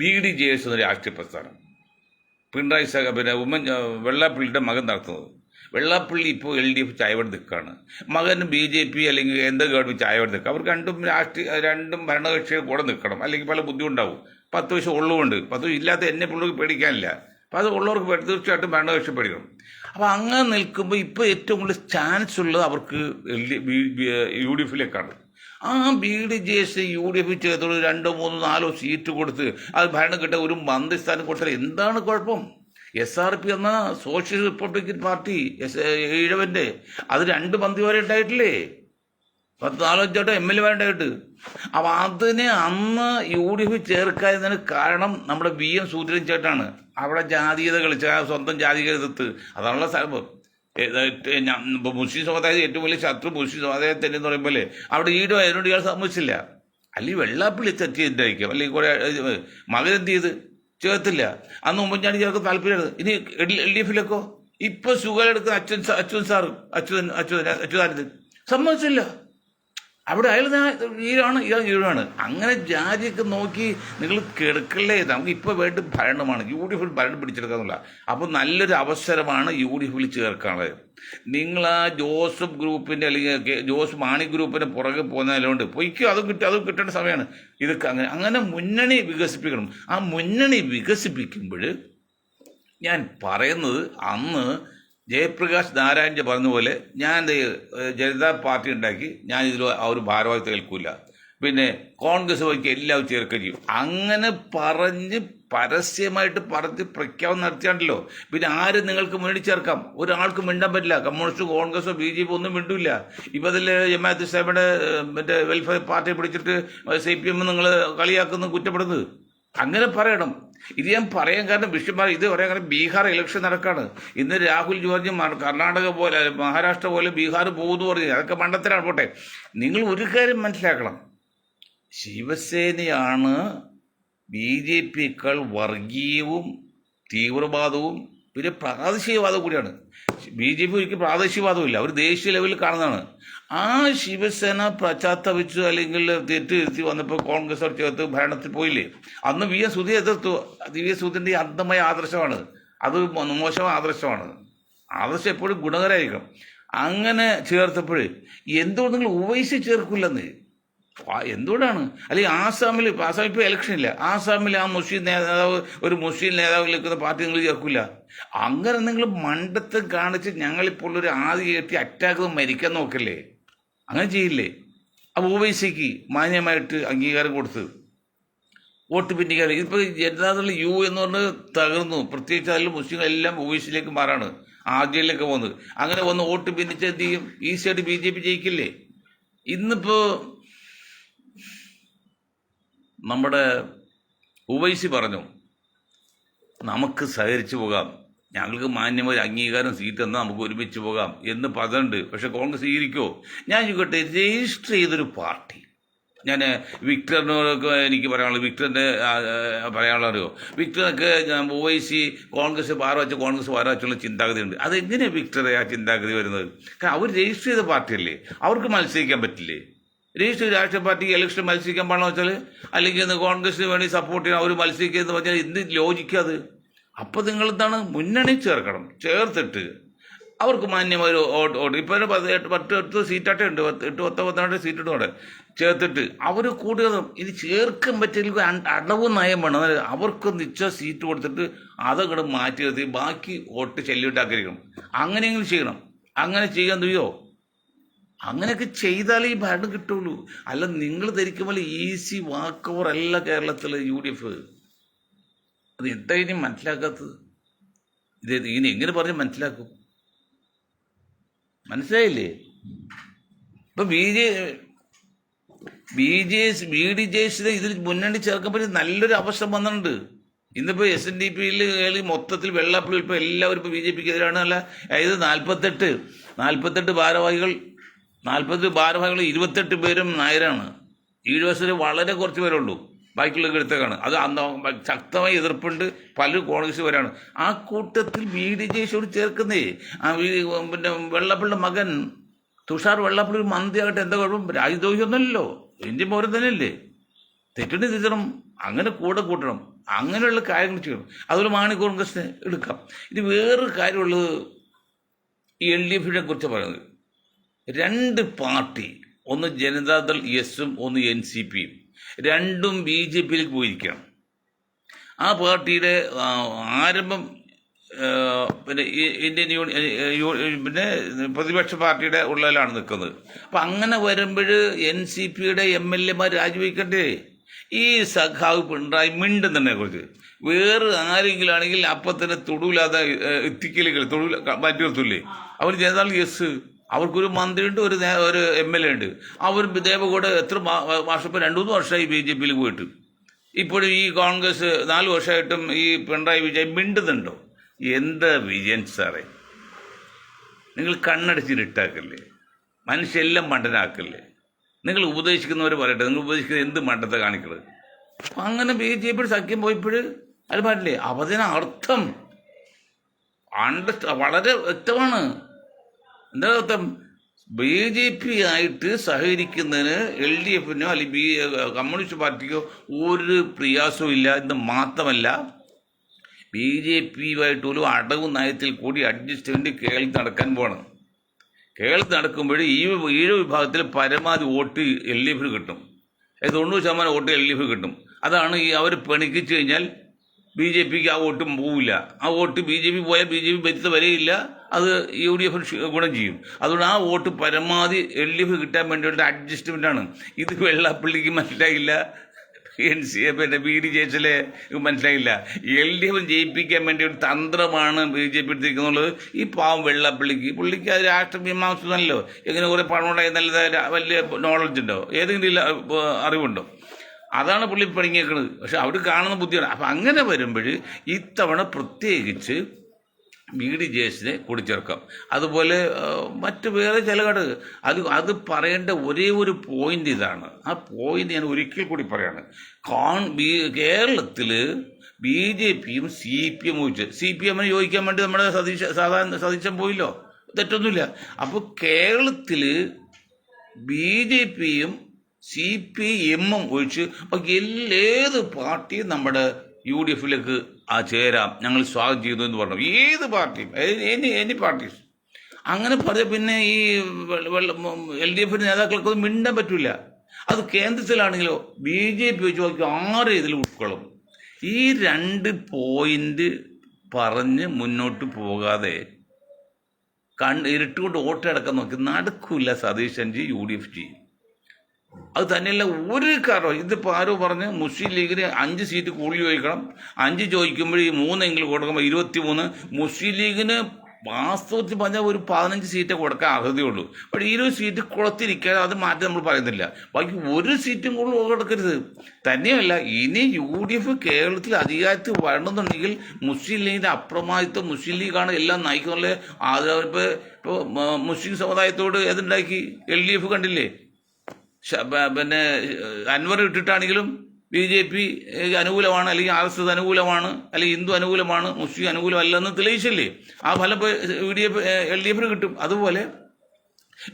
BDJS എന്ന രാഷ്ട്രീയ പ്രസ്ഥാനം പിണറായി വെള്ളാപ്പള്ളിയുടെ മകൻ നടത്തുന്നത്. വെള്ളാപ്പള്ളി ഇപ്പോൾ LDF ചായവട് നിൽക്കുകയാണ്, മകന് BJP അല്ലെങ്കിൽ എന്താ ഗവൺമെൻറ് ചായവട് നിൽക്കുക. അവർക്ക് രണ്ടും ഭരണകക്ഷികൾ കൂടെ നിൽക്കണം, അല്ലെങ്കിൽ പല ബുദ്ധിമുട്ടാവും. 10 വയസ്സ് ഉള്ളതുകൊണ്ട്, 10 വയസ്സ് ഇല്ലാത്ത എന്നെ പിള്ളേർക്ക് പേടിക്കാനില്ല. അപ്പോൾ അത് ഉള്ളവർക്ക് തീർച്ചയായിട്ടും ഭരണകക്ഷി പേടിക്കണം. അപ്പോൾ അങ്ങനെ നിൽക്കുമ്പോൾ ഇപ്പോൾ ഏറ്റവും കൂടുതൽ ചാൻസ് ഉള്ളത് അവർക്ക് UDFിലേക്കാണ്. ആ BDJS UDF ചേർത്തോട് 2, 3, 4 സീറ്റ് കൊടുത്ത് അത് ഭരണം കിട്ടാൻ ഒരു മന്ത്രിസ്ഥാനം കൊടുത്താൽ എന്താണ് കുഴപ്പം? SRP എന്ന സോഷ്യൽ റിപ്പബ്ലിക്കൻ പാർട്ടി ഈഴവൻ്റെ അത് 2 മന്ത്രിമാരെ ഉണ്ടായിട്ടില്ലേ, 14-15 MLA ഉണ്ടായിട്ട്. അപ്പം അതിനെ അന്ന് UDF ചേർക്കാതിന് കാരണം നമ്മുടെ VM സൂര്യൻ ചേട്ടാണ്. അവിടെ ജാതീയത കളിച്ച സ്വന്തം ജാതിയെ എതിർത്ത്, അതാണുള്ള സ്ഥലം. മുസ്ലിം സമുദായത്തിൽ ഏറ്റവും വലിയ ശത്രു മുസ്ലിം സമുദായത്തിൻ്റെ എന്ന് പറയുമ്പോൾ അവിടെ അതിനോട് ഇയാൾ സമ്മതിച്ചില്ല. അല്ലെങ്കിൽ വെള്ളാപ്പള്ളി തെറ്റിയതായിരിക്കും, അല്ലെങ്കിൽ കുറെ മകനെന്ത് ചെയ്ത് ചേർത്തില്ല. അന്ന് ഉമ്മൻചാണ്ടി ചേർക്ക് താല്പര്യമാണ്. ഇനി LDFിലേക്കോ ഇപ്പൊ സുഖമെടുക്കുന്ന അച്യുതാനന്ദൻ സമ്മതിച്ചില്ല. അവിടെ അയാൾ ഈഴാണ്. അങ്ങനെ ജാതിയൊക്കെ നോക്കി നിങ്ങൾ കിടക്കല്ലേ. നമുക്ക് ഇപ്പോൾ വേണ്ട ഭരണമാണ്, UDF ഭരണം പിടിച്ചെടുക്കാന്നുള്ള. അപ്പോൾ നല്ലൊരു അവസരമാണ് UDFിൽ ചേർക്കാനുള്ളത്. നിങ്ങൾ ആ ജോസഫ് ഗ്രൂപ്പിൻ്റെ അല്ലെങ്കിൽ ജോസ് മാണി ഗ്രൂപ്പിൻ്റെ പുറകെ പോകുന്നതിലുണ്ട് പൊയ്ക്കോ, അതും കിട്ടേണ്ട സമയമാണ്. ഇതൊക്കെ അങ്ങനെ മുന്നണി വികസിപ്പിക്കണം. ആ മുന്നണി വികസിപ്പിക്കുമ്പോൾ ഞാൻ പറയുന്നത്, അന്ന് ജയപ്രകാശ് നാരായണൻ പറഞ്ഞ പോലെ ഞാൻ ജനതാ പാർട്ടി ഉണ്ടാക്കി, ഞാൻ ഇതിൽ ആ ഒരു ഭാരവാഹിത്വം കേൾക്കില്ല, പിന്നെ കോൺഗ്രസ് വഴിക്ക് എല്ലാവരും ചേർക്കുകയും ചെയ്യും. അങ്ങനെ പറഞ്ഞ് പരസ്യമായിട്ട് പറഞ്ഞ് പ്രഖ്യാപനം നടത്തിയാണ്ടല്ലോ. പിന്നെ ആരും നിങ്ങൾക്ക് മുന്നണി ചേർക്കാം, ഒരാൾക്ക് മിണ്ടാൻ പറ്റില്ല. കമ്മ്യൂണിസ്റ്റ്, കോൺഗ്രസോ BJP ഒന്നും മിണ്ടില്ല. ഇപ്പം അതിൽ ജമാഅത്ത് ഇസ്ലാമിയുടെ മറ്റേ വെൽഫെയർ പാർട്ടിയെ പിടിച്ചിട്ട് CPM നിങ്ങൾ കളിയാക്കുന്നു, കുറ്റപ്പെടുന്നത്. അങ്ങനെ പറയണം. ഇത് ഞാൻ പറയാൻ കാരണം വിഷയമാർ ഇത് പറയാൻ കാരണം ബീഹാർ ഇലക്ഷൻ നടക്കാണ്. ഇന്ന് രാഹുൽ ജോർജ് കർണാടക പോലെ മഹാരാഷ്ട്ര പോലെ ബീഹാർ പോകുന്നു പറഞ്ഞു. അതൊക്കെ മണ്ടത്തരാണ്. പോട്ടെ, നിങ്ങൾ ഒരു കാര്യം മനസ്സിലാക്കണം. ശിവസേനയാണ് BJPയേക്കാൾ വർഗീയവും തീവ്രവാദവും പിന്നെ പ്രാദേശികവാദവും കൂടിയാണ്. BJP ഒരിക്കലും പ്രാദേശികവാദമില്ല, അവർ ദേശീയ ലെവലിൽ കാണുന്നതാണ്. ആ ശിവസേന പശ്ചാത്തപിച്ചു അല്ലെങ്കിൽ തെറ്റുതിരുത്തി വന്നപ്പോൾ കോൺഗ്രസ് ചേർത്ത് ഭരണത്തിൽ പോയില്ലേ? അന്ന് വി എസ് സുധി എതിർത്തു. വി എസ് സുധിൻ്റെ അന്ധമായ ആദർശമാണ് അത്, മോശമായ ആദർശമാണ്. ആദർശം എപ്പോഴും ഗുണകരമായിരിക്കണം. അങ്ങനെ ചേർത്തപ്പോൾ എന്തുകൊണ്ട് നിങ്ങൾ ഉവൈസി ചേർക്കില്ലെന്ന്? എന്തുകൊണ്ടാണ്? അല്ലെങ്കിൽ ആസാമിൽ ഇപ്പോൾ ഇലക്ഷൻ ഇല്ല, ആസാമിൽ ആ മുസ്ലിം നേതാവ് ഒരു മുസ്ലിം നേതാവ് നിൽക്കുന്ന പാർട്ടി നിങ്ങൾ ചേർക്കില്ല. അങ്ങനെ നിങ്ങൾ മണ്ടത്തം കാണിച്ച് ഞങ്ങളിപ്പോൾ ഒരു ആദ്യ കയറ്റി അറ്റാക്ക് മരിക്കാൻ നോക്കല്ലേ? അങ്ങനെ ചെയ്യില്ലേ? അപ്പോൾ ഒവൈസിക്ക് മാന്യമായിട്ട് അംഗീകാരം കൊടുത്ത് വോട്ട് പിന്നിക്കാൻ ഇപ്പോൾ ജനതാദൾ യു എന്ന് പറഞ്ഞ് തകർന്നു. പ്രത്യേകിച്ച് അതിൽ മുസ്ലിങ്ങളെല്ലാം ഒവൈസിയിലേക്ക് മാറാണ്, ആദ്യയിലേക്ക് പോകുന്നത്. അങ്ങനെ വന്ന് വോട്ട് പിന്നിച്ച് എന്ത് ചെയ്യും? ഈസിയായിട്ട് BJP ജയിക്കില്ലേ? ഇന്നിപ്പോൾ നമ്മുടെ ഉവൈസി പറഞ്ഞു നമുക്ക് സഹകരിച്ചു പോകാം, ഞങ്ങൾക്ക് മാന്യമായ അംഗീകാരം സീറ്റ് എന്നാൽ നമുക്ക് ഒരുമിച്ച് പോകാം എന്ന് പറഞ്ഞിട്ടുണ്ട്. പക്ഷെ കോൺഗ്രസ് സ്വീകരിക്കുമോ? ഞാൻ ചോദിക്കട്ടെ, രജിസ്റ്റർ ചെയ്തൊരു പാർട്ടി, ഞാൻ വിക്ടറിനൊക്കെ എനിക്ക് പറയാനുള്ളത്, വിക്ടറിൻ്റെ പറയാനുള്ള അറിയോ? വിക്ടറൊക്കെ ഒവൈസി കോൺഗ്രസ് ഭാരവച്ച കോൺഗ്രസ് ഭാരവച്ചുള്ള ചിന്താഗതി ഉണ്ട്. അതെങ്ങനെയാണ് വിക്ടറെ ആ ചിന്താഗതി വരുന്നത്? കാരണം അവർ രജിസ്റ്റർ ചെയ്ത പാർട്ടിയല്ലേ, അവർക്ക് മത്സരിക്കാൻ പറ്റില്ലേ? രജിസ്റ്റർ രാഷ്ട്രീയ പാർട്ടിക്ക് ഇലക്ഷൻ മത്സരിക്കാൻ പാടില്ല വെച്ചാൽ, അല്ലെങ്കിൽ കോൺഗ്രസിന് വേണ്ടി സപ്പോർട്ട് ചെയ്യാൻ അവർ മത്സരിക്കുക എന്ന് പറഞ്ഞാൽ എന്ത് ലോജിക്കാത്? അപ്പോൾ നിങ്ങൾ എന്താണ്, മുന്നണി ചേർക്കണം. ചേർത്തിട്ട് അവർക്ക് മാന്യമായ വോട്ട് ഇപ്പോൾ 10 സീറ്റാട്ടേ ഉണ്ട്, 8-12 സീറ്റ് ഉണ്ട്. ചേർത്തിട്ട് അവർ കൂടുതൽ ഇത് ചേർക്കാൻ പറ്റില്ല. അടവ് നയം വേണം. അവർക്ക് നിശ്ചയ സീറ്റ് കൊടുത്തിട്ട് അതങ്ങോട്ട് മാറ്റി നിർത്തി ബാക്കി വോട്ട് ശല്യമിട്ടാക്കിയിരിക്കണം. അങ്ങനെയെങ്കിലും ചെയ്യണം. അങ്ങനെ ചെയ്യാൻ തുയ്യോ? അങ്ങനെയൊക്കെ ചെയ്താലേ ഈ ഭരണം കിട്ടുള്ളൂ. അല്ല നിങ്ങൾ ധരിക്കുമ്പോൾ ഈസി വാക്ക് ഓവർ അല്ല കേരളത്തിൽ UDF. അത് എന്താ ഇനി മനസ്സിലാക്കാത്തത്? ഇത് ഇനി എങ്ങനെ പറഞ്ഞ് മനസ്സിലാക്കും? മനസ്സിലായില്ലേ? ഇപ്പം BDJസിനെ ഇതിൽ മുന്നണി ചേർക്കാൻ പറ്റി നല്ലൊരു അവസരം വന്നിട്ടുണ്ട്. ഇന്നിപ്പോൾ SNDPയിൽ മൊത്തത്തിൽ വെള്ളാപ്പള്ളി ഇപ്പോൾ എല്ലാവരും ഇപ്പോൾ BJPക്ക് എതിരാണ്. അല്ല, അതായത് 48 ഭാരവാഹികൾ 28 പേരും നായരാണ്. UDF വളരെ കുറച്ച് പേരുള്ളൂ, ബാക്കിയുള്ളവർക്ക് എടുത്തേക്കാണ്. അത് ശക്തമായ എതിർപ്പുണ്ട്, പലരും കോൺഗ്രസ് വരാണ്. ആ കൂട്ടത്തിൽ BDJയോട് ചേർക്കുന്നേ. പിന്നെ വെള്ളാപ്പള്ളിയുടെ മകൻ തുഷാർ വെള്ളാപ്പള്ളി ഒരു മന്ത്രിയാകട്ടെ, എന്താ കുഴപ്പം? രാജ്യദ്രോഹിയൊന്നുമല്ലോ, ഇന്ത്യൻ പൗരൻ തന്നെയല്ലേ. തെറ്റുണ്ടി തിരിച്ചണം, അങ്ങനെ കൂട്ടണം. അങ്ങനെയുള്ള കാര്യങ്ങൾ ചെയ്യണം. അതുപോലെ മാണി കോൺഗ്രസിനെ എടുക്കാം. ഇത് വേറൊരു കാര്യമുള്ളത്, ഈ LDFിനെ കുറിച്ച് പറയുന്നത്, 2 പാർട്ടി, ഒന്ന് ജനതാദൾ എസും ഒന്ന് NCPയും, രണ്ടും BJPയിലേക്ക് പോയിരിക്കുകയാണ്. ആ പാർട്ടിയുടെ ആരംഭം പിന്നെ ഇന്ത്യൻ പിന്നെ പ്രതിപക്ഷ പാർട്ടിയുടെ ഉള്ളിലാണ് നിൽക്കുന്നത്. അപ്പം അങ്ങനെ വരുമ്പോൾ NCPയുടെ MLAമാർ രാജിവെക്കണ്ടേ? ഈ സഖാവ് പിണറായി മിണ്ടുന്നതിനെ കുറിച്ച് വേറെ ആരെങ്കിലും ആണെങ്കിൽ അപ്പം തന്നെ തൊടൂലാതെ എത്തിക്കലുകൾ മാറ്റി നിർത്തൂലേ? അവർ ജനതാദൾ എസ്, അവർക്കൊരു മന്ത്രിയുണ്ട്, ഒരു MLA ഉണ്ട്. അവർ ദേവഗൗഡ എത്ര വർഷം, ഇപ്പോൾ 2-3 വർഷമായി BJPയിൽ പോയിട്ട്. ഇപ്പോഴും ഈ കോൺഗ്രസ് 4 വർഷമായിട്ടും ഈ പിണറായി വിജയൻ മിണ്ടുന്നുണ്ടോ? എന്താ വിജയൻ സാറേ, നിങ്ങൾ കണ്ണടച്ചിട്ടാക്കല്ലേ? മനുഷ്യരെല്ലാം മണ്ടനാക്കല്ലേ? നിങ്ങൾ ഉപദേശിക്കുന്നവർ പറയട്ടെ, നിങ്ങൾ ഉപദേശിക്കുന്നത് എന്ത് മണ്ടത്തെ കാണിക്കുന്നത്? അങ്ങനെ BJP സഖ്യം പോയപ്പോൾ അത് പാടില്ലേ? അപ്പം അതിന് അർത്ഥം വളരെ വ്യക്തമാണ്. എന്താ അർത്ഥം? BJP ആയിട്ട് സഹകരിക്കുന്നതിന് LDFനോ അല്ലെങ്കിൽ കമ്മ്യൂണിസ്റ്റ് പാർട്ടിക്കോ ഒരു പ്രയാസവും ഇല്ല എന്ന് മാത്രമല്ല, BJPയുമായിട്ട് ഒരു അടവ് നയത്തിൽ കൂടി അഡ്ജസ്റ്റ്മെൻറ്റ് കേരളത്തിൽ നടക്കാൻ പോകണം. കേരളത്തിൽ നടക്കുമ്പോൾ ഈ വിഭാഗത്തിൽ പരമാവധി വോട്ട് LDFന് കിട്ടും. 90% വോട്ട് LDF കിട്ടും. അതാണ് ഈ അവർ പെണിക്കിച്ച് കഴിഞ്ഞാൽ BJPക്ക് ആ വോട്ടും പോവില്ല. ആ വോട്ട് BJP പോയാൽ BJP ഭരിച്ച വരെയില്ല, അത് UDF ഗുണം ചെയ്യും. അതുകൊണ്ട് ആ വോട്ട് പരമാവധി LDF കിട്ടാൻ വേണ്ടിയുള്ള അഡ്ജസ്റ്റ്മെൻ്റാണ്. ഇത് വെള്ളാപ്പള്ളിക്ക് മനസ്സിലായില്ല, പിന്നെ BDJസിലെ മനസ്സിലായില്ല. LDF ജയിപ്പിക്കാൻ വേണ്ടി ഒരു തന്ത്രമാണ് BJP എടുത്തിരിക്കുന്നുള്ളത്. ഈ പാവം പുള്ളിക്ക് അത് രാഷ്ട്രമീമാംസല്ലോ, എങ്ങനെ കുറേ പണം ഉണ്ടായി, നല്ല വലിയ നോളജ് ഉണ്ടോ, ഏതെങ്കിലും അറിവുണ്ടോ? അതാണ് പുള്ളി പണിങ്ങേക്കുന്നത്. പക്ഷെ അവർ കാണുന്ന ബുദ്ധിയാണ്. അപ്പം അങ്ങനെ വരുമ്പോൾ ഇത്തവണ പ്രത്യേകിച്ച് BDJസിനെ കൂടിച്ചേർക്കാം. അതുപോലെ മറ്റ് വേറെ ചില അത് പറയേണ്ട ഒരേ ഒരു പോയിന്റ് ഇതാണ്. ആ പോയിന്റ് ഞാൻ ഒരിക്കൽ കൂടി പറയാണ്. കേരളത്തിൽ BJPയും CPM ചോദിച്ചു. CPMന് ചോദിക്കാൻ വേണ്ടി നമ്മുടെ സതീശൻ പോയില്ലോ, തെറ്റൊന്നുമില്ല. അപ്പോൾ കേരളത്തിൽ BJPയും CPMും ഒഴിച്ച് ഏത് പാർട്ടിയും നമ്മുടെ UDFിലേക്ക് ചേരാം, ഞങ്ങൾ സ്വാഗതം ചെയ്യുന്നു എന്ന് പറഞ്ഞു. ഏത് പാർട്ടിയും, എനി പാർട്ടീസ്. അങ്ങനെ പറഞ്ഞ പിന്നെ ഈ LDF നേതാക്കൾക്കൊന്നും മിണ്ടാൻ പറ്റില്ല. അത് കേന്ദ്രത്തിലാണെങ്കിലോ BJP വെച്ച് നോക്കി 6 ഇതിൽ ഉൾക്കൊള്ളും. ഈ 2 പോയിന്റ് പറഞ്ഞ് മുന്നോട്ട് പോകാതെ ഇരുട്ടുകൊണ്ട് വോട്ടടക്കം നോക്കി നടക്കില്ല സതീശൻജി UDF ചെയ്യും. അത് തന്നെയല്ല ഒരു കാരണം. ഇതിപ്പോൾ ആരോ പറഞ്ഞ് മുസ്ലിം ലീഗിന് 5 സീറ്റ് കൂടുതൽ ചോദിക്കണം. 5 ചോദിക്കുമ്പോൾ ഈ 3 എങ്കിലും കൊടുക്കുമ്പോൾ 23. മുസ്ലിം ലീഗിന് വാസ്തവത്തിൽ പറഞ്ഞാൽ ഒരു 15 സീറ്റ് കൊടുക്കാൻ അർഹതയുള്ളൂ. പക്ഷേ 20 സീറ്റ് കുളത്തിരിക്കാതെ അത് മാറ്റി നമ്മൾ പറയുന്നില്ല. ബാക്കി 1 സീറ്റും കൂടുതൽ കൊടുക്കരുത്. തന്നെയല്ല, ഇനി UDF കേരളത്തിൽ അധികാരത്തിൽ വരണമെന്നുണ്ടെങ്കിൽ മുസ്ലിം ലീഗിൻ്റെ അപ്രമാദിത്വം മുസ്ലിം ലീഗാണ് എല്ലാം നയിക്കുന്നുള്ള. ഇപ്പോൾ മുസ്ലിം സമുദായത്തോട് ഏതുണ്ടാക്കി LDF കണ്ടില്ലേ? പിന്നെ അൻവർ ഇട്ടിട്ടാണെങ്കിലും BJP അനുകൂലമാണ്, അല്ലെങ്കിൽ RSS അനുകൂലമാണ്, അല്ലെങ്കിൽ ഹിന്ദു അനുകൂലമാണ്, മുസ്ലിം അനുകൂലമല്ലെന്ന് തെളിയിച്ചില്ലേ? ആ ഫലം LDFന് കിട്ടും. അതുപോലെ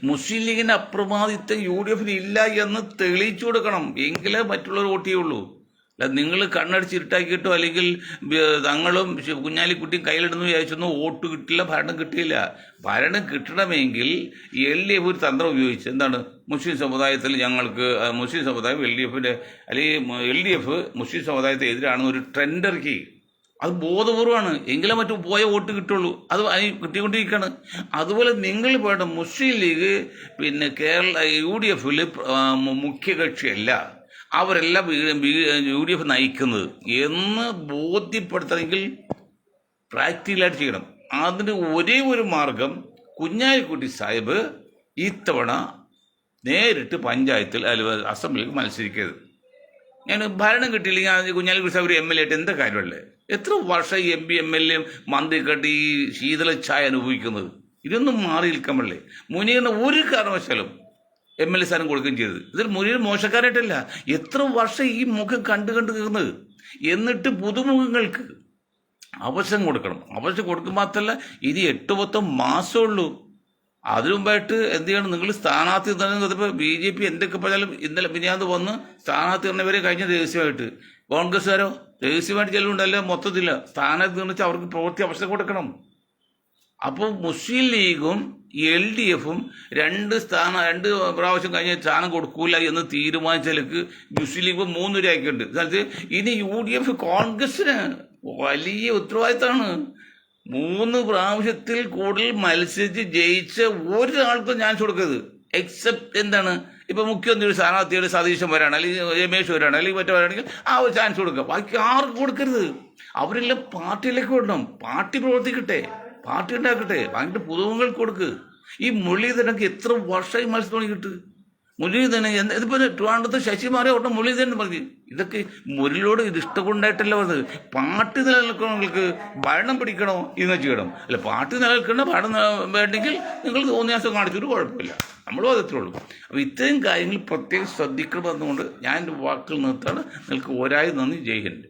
മുസ്ലിം ലീഗിൻ്റെ അപ്രമാദിത്വം UDFന് ഇല്ല എന്ന് തെളിയിച്ചു കൊടുക്കണം. എങ്കിലേ മറ്റുള്ളവർ വോട്ട് ചെയ്യുള്ളൂ. അല്ല നിങ്ങൾ കണ്ണടിച്ചിരുട്ടാക്കിയിട്ടോ അല്ലെങ്കിൽ തങ്ങളും കുഞ്ഞാലിക്കുട്ടിയും കയ്യിലിടുന്നു വിചാരിച്ചൊന്നും വോട്ട് കിട്ടില്ല, ഭരണം കിട്ടിയില്ല. ഭരണം കിട്ടണമെങ്കിൽ LDF ഒരു തന്ത്രം ഉപയോഗിച്ച് എന്താണ്, മുസ്ലിം സമുദായത്തിൽ ഞങ്ങൾക്ക് മുസ്ലിം സമുദായം LDFിൻ്റെ അല്ലെങ്കിൽ LDF മുസ്ലിം സമുദായത്തെ എതിരാണെന്ന് ഒരു ട്രെൻഡ് ഇറക്കി. അത് ബോധപൂർവമാണ്. എങ്കിലും മറ്റു പോയ വോട്ട് കിട്ടുള്ളൂ. അത് കിട്ടിക്കൊണ്ടിരിക്കുകയാണ്. അതുപോലെ നിങ്ങൾ വേണ്ട മുസ്ലിം ലീഗ് പിന്നെ UDFിൽ മുഖ്യകക്ഷിയല്ല, അവരെല്ലാം UDF നയിക്കുന്നത് എന്ന് ബോധ്യപ്പെടുത്തണമെങ്കിൽ പ്രാക്ടിക്കലായിട്ട് ചെയ്യണം. അതിന് ഒരേ ഒരു മാർഗം, കുഞ്ഞാലിക്കുട്ടി സാഹിബ് ഇത്തവണ നേരിട്ട് പഞ്ചായത്തിൽ അസംബ്ലിക്ക് മത്സരിക്കരുത്. ഞാൻ ഭരണം കിട്ടിയില്ലെങ്കിൽ കുഞ്ഞാലിക്കുട്ടി സാഹിബ് ഒരു MLA ആയിട്ട് എന്താ കാര്യമല്ലേ? എത്ര വർഷം MP MLA മന്ത്രിക്കെട്ട് ഈ ശീതള ചായ അനുഭവിക്കുന്നത്? ഇതൊന്നും മാറി നിൽക്കാമല്ലേ? മുനീറിന് ഒരു കാരണവശാലും MLA സ്ഥാനം കൊടുക്കുകയും ചെയ്തത്. ഇതിൽ മുനീർ മോശക്കാരായിട്ടല്ല, എത്ര വർഷം ഈ മുഖം കണ്ടു തീർന്നത്. എന്നിട്ട് പുതുമുഖങ്ങൾക്ക് അവസരം കൊടുക്കണം. അവസരം കൊടുക്കുക മാത്രമല്ല, ഇനി 8-10 മാസമുള്ളൂ. അതിനു മുമ്പായിട്ട് എന്ത് ചെയ്യണം? നിങ്ങൾ സ്ഥാനാർത്ഥി ഇപ്പോൾ BJP എന്തൊക്കെ പറഞ്ഞാലും ഇന്നലെ മിനിയാന്ന് വന്ന് സ്ഥാനാർത്ഥി നിർണ്ണയവരെ കഴിഞ്ഞ രഹസ്യമായിട്ട്. കോൺഗ്രസ്സുകാരോ രഹസ്യമായിട്ട് ചെല്ലുണ്ടല്ലോ, മൊത്തത്തില്ല സ്ഥാനാർത്ഥി നിർണ്ണയിച്ച് അവർക്ക് പ്രവൃത്തി അവസരം കൊടുക്കണം. അപ്പോൾ മുസ്ലിം ലീഗും LDFും 2 പ്രാവശ്യം കഴിഞ്ഞ സ്ഥാനം കൊടുക്കൂല എന്ന് തീരുമാനിച്ചാലേക്ക് മുസ്ലിം ലീഗ് 3 ആക്കിയിട്ടുണ്ട്. സ്ഥലത്ത് ഇനി UDF കോൺഗ്രസ്സിന് വലിയ ഉത്തരവാദിത്തമാണ്. 3 പ്രാവശ്യത്തിൽ കൂടുതൽ മത്സരിച്ച് ജയിച്ച ഒരാൾക്കും ചാൻസ് കൊടുക്കരുത്. എക്സെപ്റ്റ് എന്താണ്, ഇപ്പം മുഖ്യമന്ത്രി സ്ഥാനാർത്ഥിയുടെ സതീശൻ വരാണ്, അല്ലെങ്കിൽ രമേശ് വരാണ്, അല്ലെങ്കിൽ മറ്റവരാണെങ്കിൽ ആ ഒരു ചാൻസ് കൊടുക്കുക. ബാക്കി ആർക്കും കൊടുക്കരുത്. അവരെല്ലാം പാർട്ടിയിലേക്ക് വിടണം. പാർട്ടി പ്രവർത്തിക്കട്ടെ, പാർട്ടി ഉണ്ടാക്കട്ടെ. വാങ്ങിയിട്ട് പുതുമുഖങ്ങൾക്ക് കൊടുക്ക്. ഈ മുരളീധരനൊക്കെ എത്ര വർഷമായി മത്സരം കിട്ടുക? മുരളീധരൻ ഇതിപ്പോൾ ട്രിവാൻഡ്രത്ത് ശശിമാരെ ഓട്ടം മുരളീധരൻ പറഞ്ഞു. ഇതൊക്കെ മുരളിയോട് ഇത് ഇഷ്ടമുണ്ടായിട്ടല്ല പറഞ്ഞത്. പാർട്ടി നിലനിൽക്കണമെങ്കിൽ ഭരണം പിടിക്കണോ എന്ന് ചെയ്യണം. അല്ല, പാർട്ടി നിലനിൽക്കണ ഭരണം വേണ്ടെങ്കിൽ നിങ്ങൾ തോന്നിയാസം കാണിച്ചൊരു കുഴപ്പമില്ല. നമ്മളും അതത്രേ ഉള്ളൂ. അപ്പോൾ ഇത്രയും കാര്യങ്ങൾ പ്രത്യേകം ശ്രദ്ധിക്കണമെന്നുകൊണ്ട് ഞാൻ എൻ്റെ വാക്കുകൾ നിർത്താണ്. നിങ്ങൾക്ക് ഒരായി നന്ദി. ജയ് ഹിന്ദ്.